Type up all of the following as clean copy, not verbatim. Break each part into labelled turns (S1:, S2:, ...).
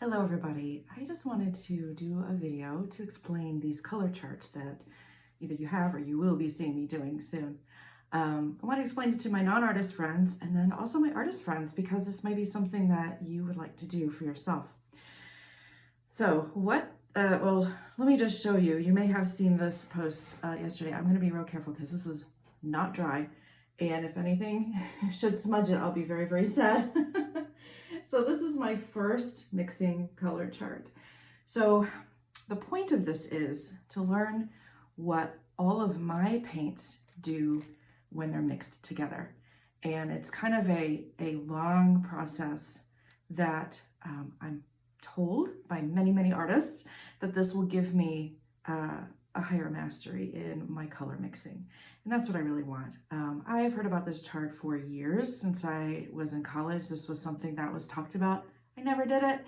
S1: Hello everybody, I just wanted to do a video to explain these color charts that either you have or you will be seeing me doing soon. I want to explain it to my non-artist friends and then also my artist friends because this might be something that you would like to do for yourself. So well, let me just show you. You may have seen this post yesterday. I'm going to be real careful because this is not dry, and if anything should smudge it, I'll be very, very sad. So this is my first mixing color chart. So the point of this is to learn what all of my paints do when they're mixed together. And it's kind of a long process that I'm told by many, many artists that this will give me a higher mastery in my color mixing. And that's what I really want. I have heard about this chart for years. Since I was in college, this was something that was talked about. I never did it,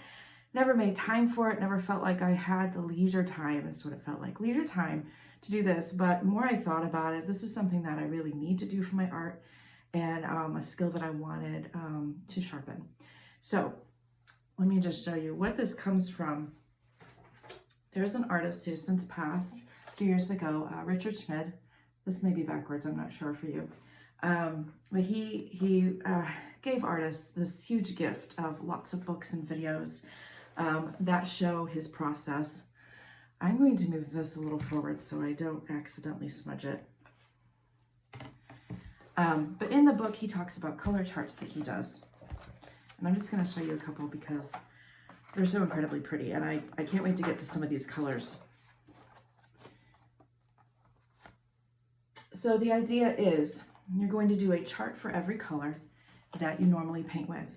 S1: never made time for it, never felt like I had the leisure time. That's what it felt like, leisure time to do this. But the more I thought about it, this is something that I really need to do for my art and a skill that I wanted to sharpen. So let me just show you what this comes from. There's an artist who since passed a few years ago, Richard Schmid. This may be backwards, I'm not sure for you. But he gave artists this huge gift of lots of books and videos that show his process. I'm going to move this a little forward so I don't accidentally smudge it. But in the book, he talks about color charts that he does. And I'm just going to show you a couple because they're so incredibly pretty, and I can't wait to get to some of these colors. So the idea is you're going to do a chart for every color that you normally paint with.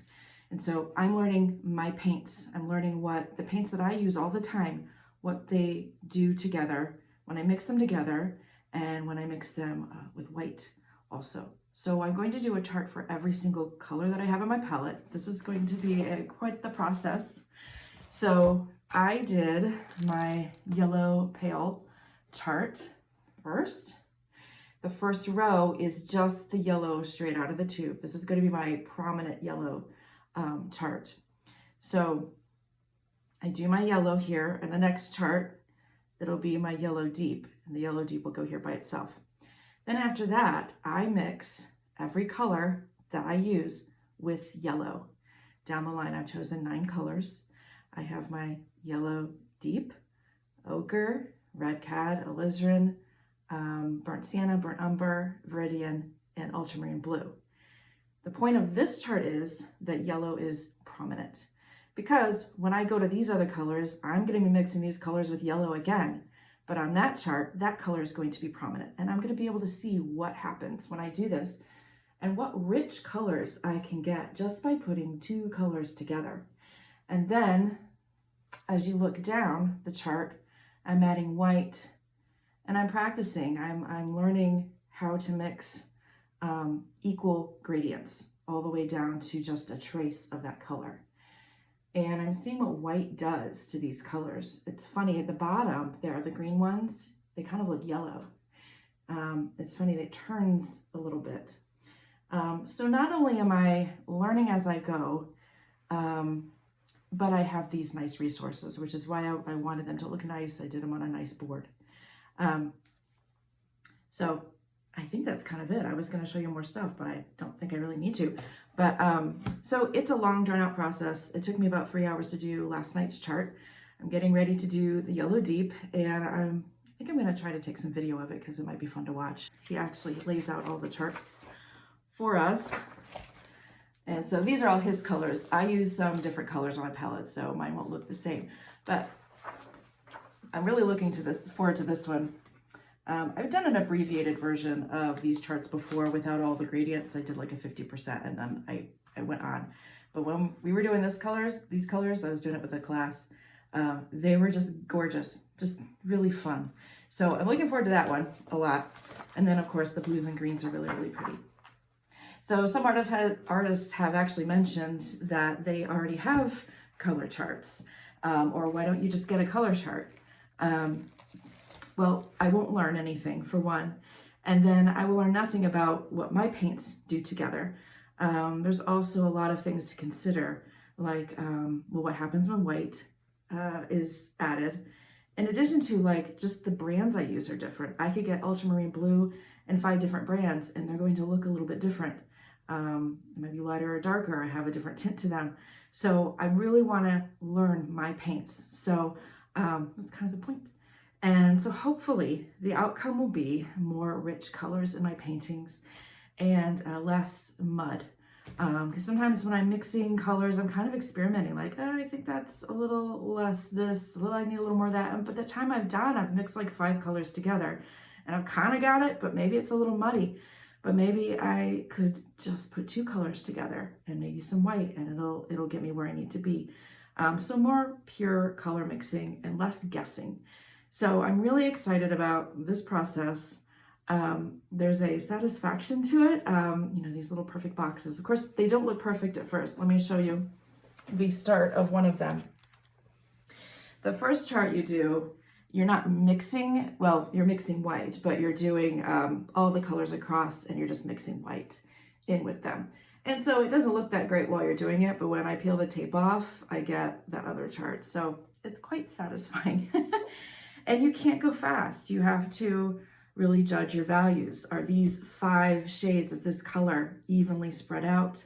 S1: And so I'm learning my paints. I'm learning what the paints that I use all the time, what they do together when I mix them together and when I mix them with white also. So I'm going to do a chart for every single color that I have on my palette. This is going to be quite the process. So I did my yellow pale chart first. The first row is just the yellow straight out of the tube. This is going to be my prominent yellow chart. So I do my yellow here, and the next chart, it'll be my yellow deep, and the yellow deep will go here by itself. Then after that, I mix every color that I use with yellow. Down the line, I've chosen 9 colors. I have my yellow deep, ochre, red cad, alizarin, burnt sienna, burnt umber, viridian, and ultramarine blue. The point of this chart is that yellow is prominent because when I go to these other colors, I'm going to be mixing these colors with yellow again. But on that chart, that color is going to be prominent, and I'm going to be able to see what happens when I do this and what rich colors I can get just by putting 2 colors together. And then as you look down the chart, I'm adding white and I'm practicing. I'm learning how to mix equal gradients all the way down to just a trace of that color. And I'm seeing what white does to these colors. It's funny, at the bottom there, the green ones, they kind of look yellow. It's funny, it turns a little bit. So not only am I learning as I go, but I have these nice resources, which is why I wanted them to look nice. I did them on a nice board. So I think that's kind of it. I was going to show you more stuff, but I don't think I really need to. But so it's a long drawn out process. It took me about 3 hours to do last night's chart. I'm getting ready to do the yellow deep, and I think I'm going to try to take some video of it because it might be fun to watch. He actually lays out all the charts for us. And so these are all his colors. I use some different colors on my palette, so mine won't look the same. But I'm really looking forward to this one. I've done an abbreviated version of these charts before without all the gradients. I did like a 50% and then I went on. But when we were doing these colors, I was doing it with a class. They were just gorgeous, just really fun. So I'm looking forward to that one a lot. And then of course the blues and greens are really, really pretty. So some artists have actually mentioned that they already have color charts, or why don't you just get a color chart? Well, I won't learn anything for one, and then I will learn nothing about what my paints do together. There's also a lot of things to consider, like, well, what happens when white is added. In addition to like just the brands I use are different. I could get ultramarine blue and 5 different brands and they're going to look a little bit different. Maybe lighter or darker, I have a different tint to them. So I really want to learn my paints. So that's kind of the point. And so hopefully the outcome will be more rich colors in my paintings and less mud. Because sometimes when I'm mixing colors, I'm kind of experimenting, like, oh, I think that's a little less this, I need a little more of that. But the time I've done, I've mixed like 5 colors together and I've kind of got it, but maybe it's a little muddy. But maybe I could just put 2 colors together and maybe some white and it'll get me where I need to be. So more pure color mixing and less guessing. So I'm really excited about this process. There's a satisfaction to it. You know, these little perfect boxes. Of course, they don't look perfect at first. Let me show you the start of one of them. The first chart you do, you're not mixing, well, you're mixing white, but you're doing all the colors across and you're just mixing white in with them. And so it doesn't look that great while you're doing it, but when I peel the tape off, I get that other chart. So it's quite satisfying. And you can't go fast. You have to really judge your values. Are these 5 shades of this color evenly spread out?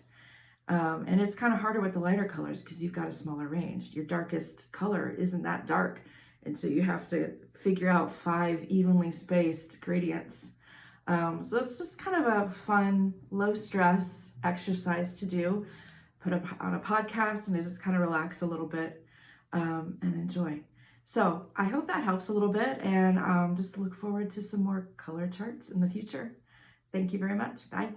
S1: And it's kind of harder with the lighter colors because you've got a smaller range. Your darkest color isn't that dark. And so you have to figure out 5 evenly spaced gradients. So it's just kind of a fun, low stress exercise to do. Put up on a podcast and just kind of relax a little bit and enjoy. So I hope that helps a little bit, and just look forward to some more color charts in the future. Thank you very much. Bye.